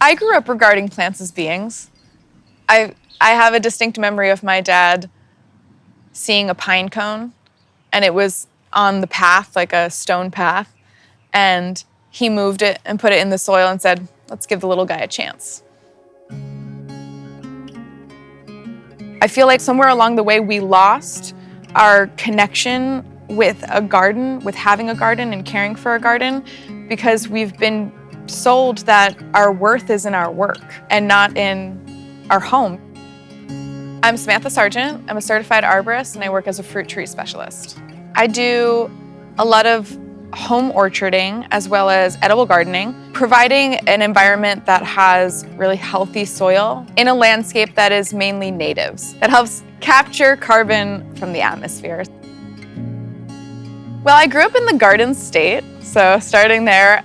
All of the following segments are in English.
I grew up regarding plants as beings. I have a distinct memory of my dad seeing a pine cone, and it was on the path, like a stone path, and he moved it and put it in the soil and said, "Let's give the little guy a chance." I feel like somewhere along the way we lost our connection with a garden, with having a garden and caring for a garden, because we've been sold that our worth is in our work and not in our home. I'm Samantha Sergeant. I'm a certified arborist and I work as a fruit tree specialist. I do a lot of home orcharding as well as edible gardening, providing an environment that has really healthy soil in a landscape that is mainly natives, that helps capture carbon from the atmosphere. Well, I grew up in the Garden State, so starting there,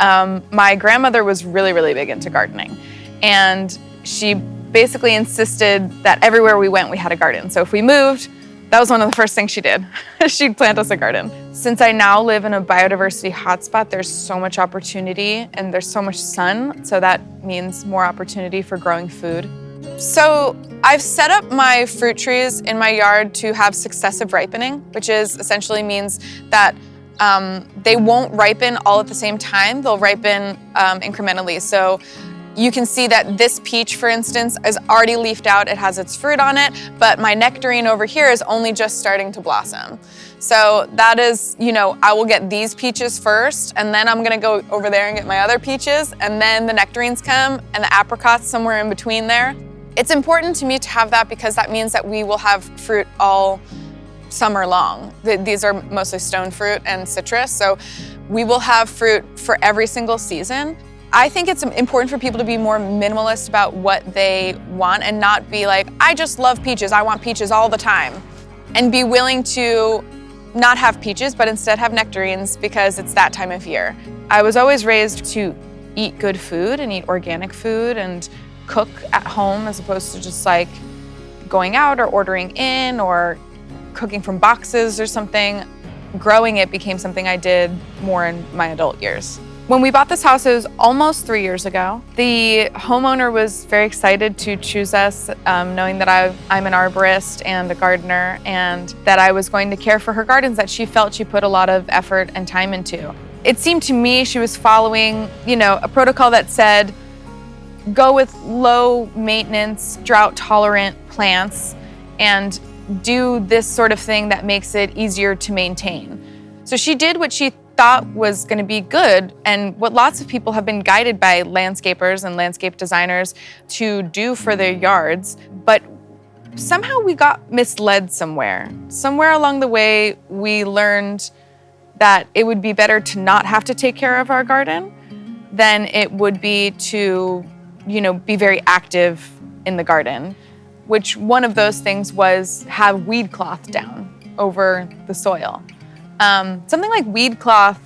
my grandmother was really big into gardening, and she basically insisted that everywhere we went we had a garden. So if we moved, that was one of the first things she did. She'd plant us a garden. Since I now live in a biodiversity hotspot, there's so much opportunity and there's so much sun, so that means more opportunity for growing food. So I've set up my fruit trees in my yard to have successive ripening, which essentially means that they won't ripen all at the same time. They'll ripen incrementally. So you can see that this peach, for instance, is already leafed out. It has its fruit on it, but my nectarine over here is only just starting to blossom. So that is, I will get these peaches first, and then I'm gonna go over there and get my other peaches, and then the nectarines come, and the apricots somewhere in between there. It's important to me to have that because that means that we will have fruit all summer long. These are mostly stone fruit and citrus, so we will have fruit for every single season. I think it's important for people to be more minimalist about what they want and not be like, I just love peaches, I want peaches all the time. And be willing to not have peaches, but instead have nectarines because it's that time of year. I was always raised to eat good food and eat organic food and cook at home as opposed to just like going out or ordering in or cooking from boxes or something. Growing it became something I did more in my adult years. When we bought this house, it was almost 3 years ago. The homeowner was very excited to choose us, knowing that I'm an arborist and a gardener, and that I was going to care for her gardens that she felt she put a lot of effort and time into. It seemed to me she was following, a protocol that said, go with low maintenance, drought tolerant plants and do this sort of thing that makes it easier to maintain. So she did what she thought was going to be good and what lots of people have been guided by landscapers and landscape designers to do for their yards, but somehow we got misled somewhere. Somewhere along the way, we learned that it would be better to not have to take care of our garden than it would be to, be very active in the garden, which one of those things was have weed cloth down over the soil. Something like weed cloth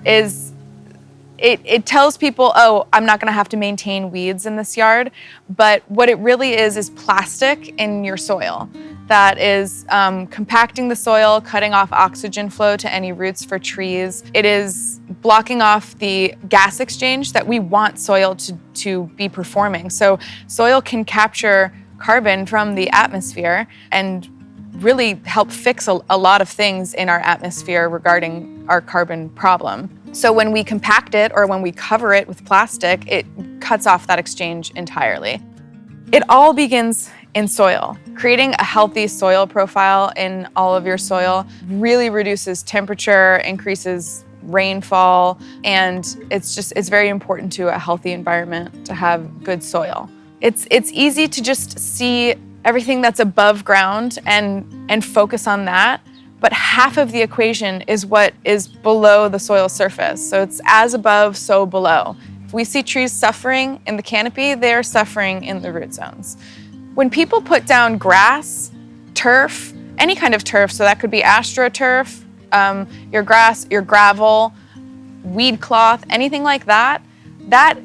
it tells people, oh, I'm not gonna have to maintain weeds in this yard, but what it really is plastic in your soil that is compacting the soil, cutting off oxygen flow to any roots for trees. It is blocking off the gas exchange that we want soil to be performing. So soil can capture carbon from the atmosphere and really help fix a lot of things in our atmosphere regarding our carbon problem. So when we compact it or when we cover it with plastic, it cuts off that exchange entirely. It all begins in soil. Creating a healthy soil profile in all of your soil really reduces temperature, increases rainfall, and it's very important to a healthy environment to have good soil. It's easy to just see everything that's above ground and focus on that, but half of the equation is what is below the soil surface. So it's as above, so below. If we see trees suffering in the canopy, they're suffering in the root zones. When people put down grass, turf, any kind of turf, so that could be astroturf, your grass, your gravel, weed cloth, anything like that, that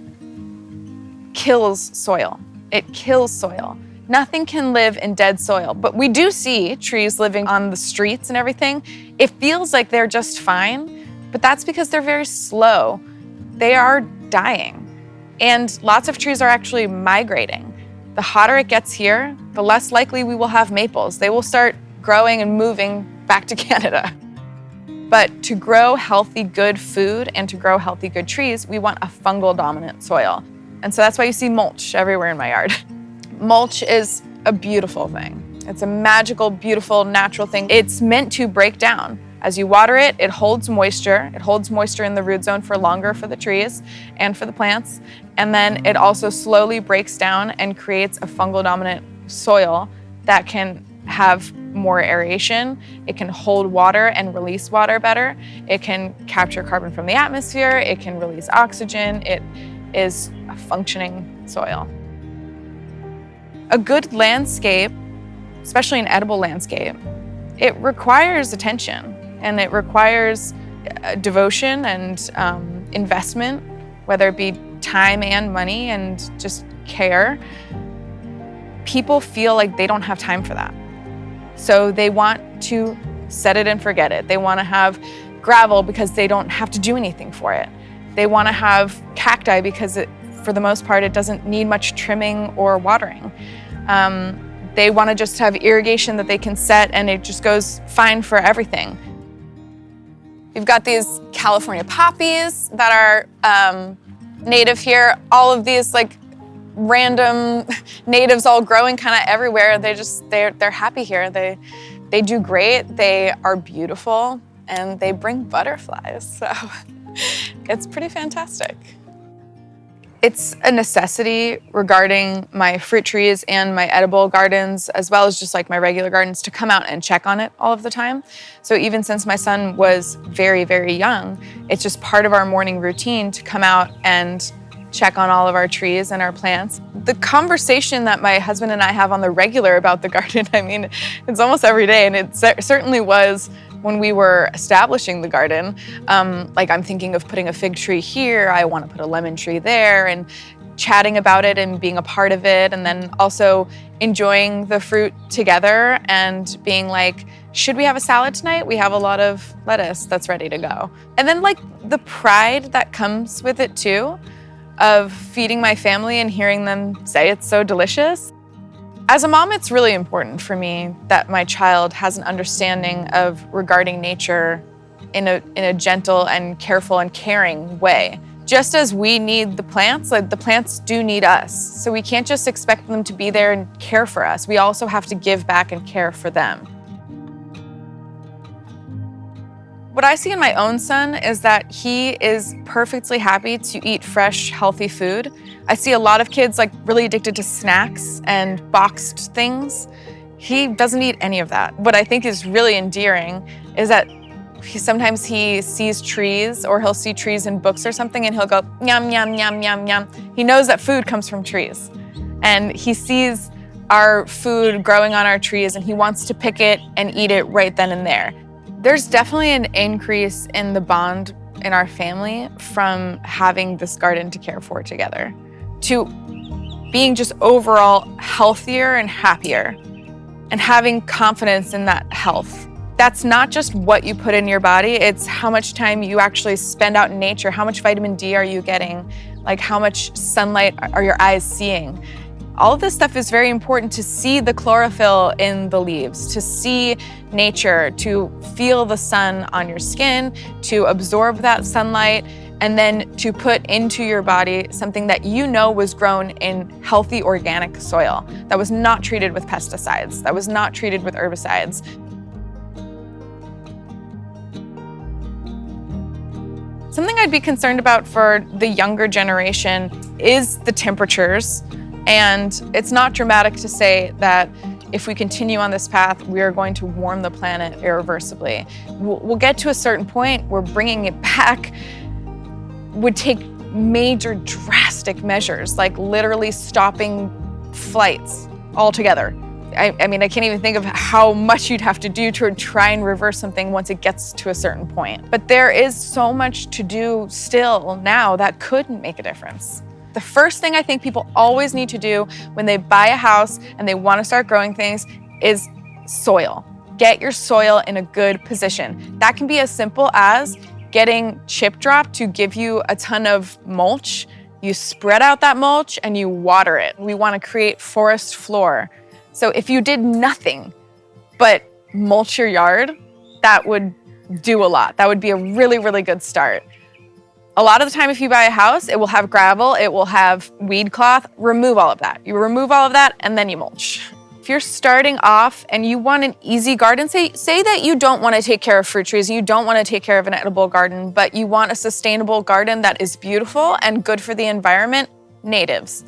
kills soil. It kills soil. Nothing can live in dead soil, but we do see trees living on the streets and everything. It feels like they're just fine, but that's because they're very slow. They are dying. And lots of trees are actually migrating. The hotter it gets here, the less likely we will have maples. They will start growing and moving back to Canada. But to grow healthy, good food and to grow healthy, good trees, we want a fungal dominant soil. And so that's why you see mulch everywhere in my yard. Mulch is a beautiful thing. It's a magical, beautiful, natural thing. It's meant to break down. As you water it, it holds moisture. It holds moisture in the root zone for longer for the trees and for the plants. And then it also slowly breaks down and creates a fungal dominant soil that can have more aeration. It can hold water and release water better. It can capture carbon from the atmosphere. It can release oxygen. It is a functioning soil. A good landscape, especially an edible landscape, it requires attention and it requires devotion and investment, whether it be time and money and just care. People feel like they don't have time for that. So they want to set it and forget it. They want to have gravel because they don't have to do anything for it. They want to have cacti because for the most part, it doesn't need much trimming or watering. They want to just have irrigation that they can set and it just goes fine for everything. We've got these California poppies that are native here. All of these like random natives all growing kind of everywhere. They're happy here. They do great. They are beautiful and they bring butterflies. So it's pretty fantastic. It's a necessity regarding my fruit trees and my edible gardens, as well as just like my regular gardens, to come out and check on it all of the time. So even since my son was very, very young, it's just part of our morning routine to come out and check on all of our trees and our plants. The conversation that my husband and I have on the regular about the garden, I mean, it's almost every day, and it certainly was when we were establishing the garden. Like I'm thinking of putting a fig tree here, I want to put a lemon tree there, and chatting about it and being a part of it, and then also enjoying the fruit together and being like, should we have a salad tonight? We have a lot of lettuce that's ready to go. And then like the pride that comes with it too, of feeding my family and hearing them say it's so delicious. As a mom, it's really important for me that my child has an understanding of regarding nature in a gentle and careful and caring way. Just as we need the plants, like the plants do need us. So we can't just expect them to be there and care for us. We also have to give back and care for them. What I see in my own son is that he is perfectly happy to eat fresh, healthy food. I see a lot of kids like really addicted to snacks and boxed things. He doesn't eat any of that. What I think is really endearing is that sometimes he sees trees, or he'll see trees in books or something, and he'll go, yum, yum, yum, yum, yum. He knows that food comes from trees. And he sees our food growing on our trees, and he wants to pick it and eat it right then and there. There's definitely an increase in the bond in our family from having this garden to care for together, to being just overall healthier and happier, and having confidence in that health. That's not just what you put in your body, it's how much time you actually spend out in nature, how much vitamin D are you getting, like how much sunlight are your eyes seeing. All of this stuff is very important to see the chlorophyll in the leaves, to see nature, to feel the sun on your skin, to absorb that sunlight, and then to put into your body something that you know was grown in healthy organic soil, that was not treated with pesticides, that was not treated with herbicides. Something I'd be concerned about for the younger generation is the temperatures. And it's not dramatic to say that if we continue on this path, we are going to warm the planet irreversibly. We'll get to a certain point where bringing it back would take major drastic measures, like literally stopping flights altogether. I mean, I can't even think of how much you'd have to do to try and reverse something once it gets to a certain point. But there is so much to do still now that could make a difference. The first thing I think people always need to do when they buy a house and they want to start growing things is soil. Get your soil in a good position. That can be as simple as getting chip drop to give you a ton of mulch You spread out that mulch and you water it. We want to create forest floor. So if you did nothing but mulch your yard, that would do a lot. That would be a really, really good start. A lot of the time, if you buy a house, it will have gravel, it will have weed cloth. Remove all of that. You remove all of that and then you mulch. If you're starting off and you want an easy garden, say that you don't want to take care of fruit trees, you don't want to take care of an edible garden, but you want a sustainable garden that is beautiful and good for the environment, natives.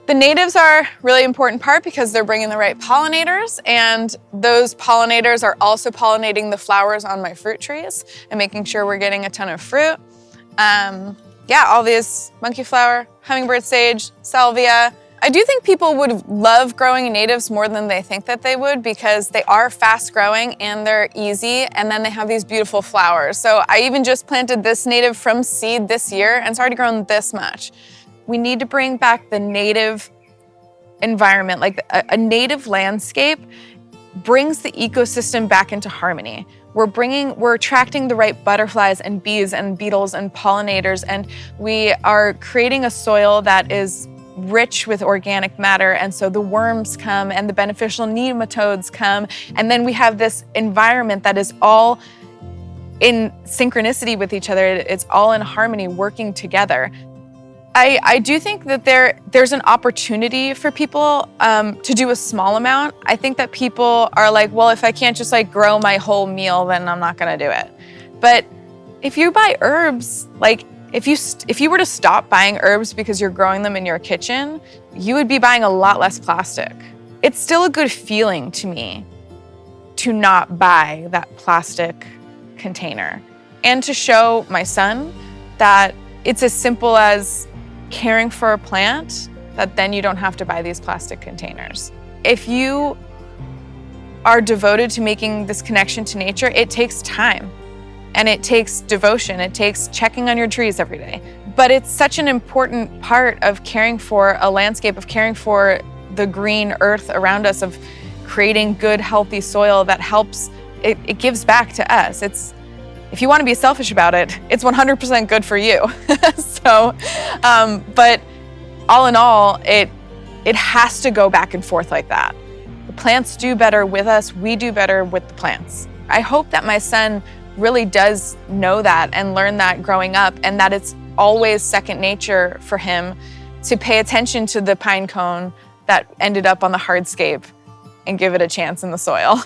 The natives are a really important part because they're bringing the right pollinators, and those pollinators are also pollinating the flowers on my fruit trees and making sure we're getting a ton of fruit. All these monkey flower, hummingbird sage, salvia. I do think people would love growing natives more than they think that they would because they are fast growing and they're easy, and then they have these beautiful flowers. So I even just planted this native from seed this year and it's already grown this much. We need to bring back the native environment, like a native landscape brings the ecosystem back into harmony. We're attracting the right butterflies and bees and beetles and pollinators, and we are creating a soil that is rich with organic matter, and so the worms come and the beneficial nematodes come, and then we have this environment that is all in synchronicity with each other. It's all in harmony, working together. I do think that there's an opportunity for people to do a small amount. I think that people are like, well, if I can't just like grow my whole meal, then I'm not gonna do it. But if you buy herbs, like if you were to stop buying herbs because you're growing them in your kitchen, you would be buying a lot less plastic. It's still a good feeling to me to not buy that plastic container and to show my son that it's as simple as caring for a plant, that then you don't have to buy these plastic containers. If you are devoted to making this connection to nature, it takes time and it takes devotion. It takes checking on your trees every day. But it's such an important part of caring for a landscape, of caring for the green earth around us, of creating good, healthy soil that helps, it gives back to us. If you want to be selfish about it, it's 100% good for you. But all in all, it has to go back and forth like that. The plants do better with us, we do better with the plants. I hope that my son really does know that and learn that growing up, and that it's always second nature for him to pay attention to the pine cone that ended up on the hardscape and give it a chance in the soil.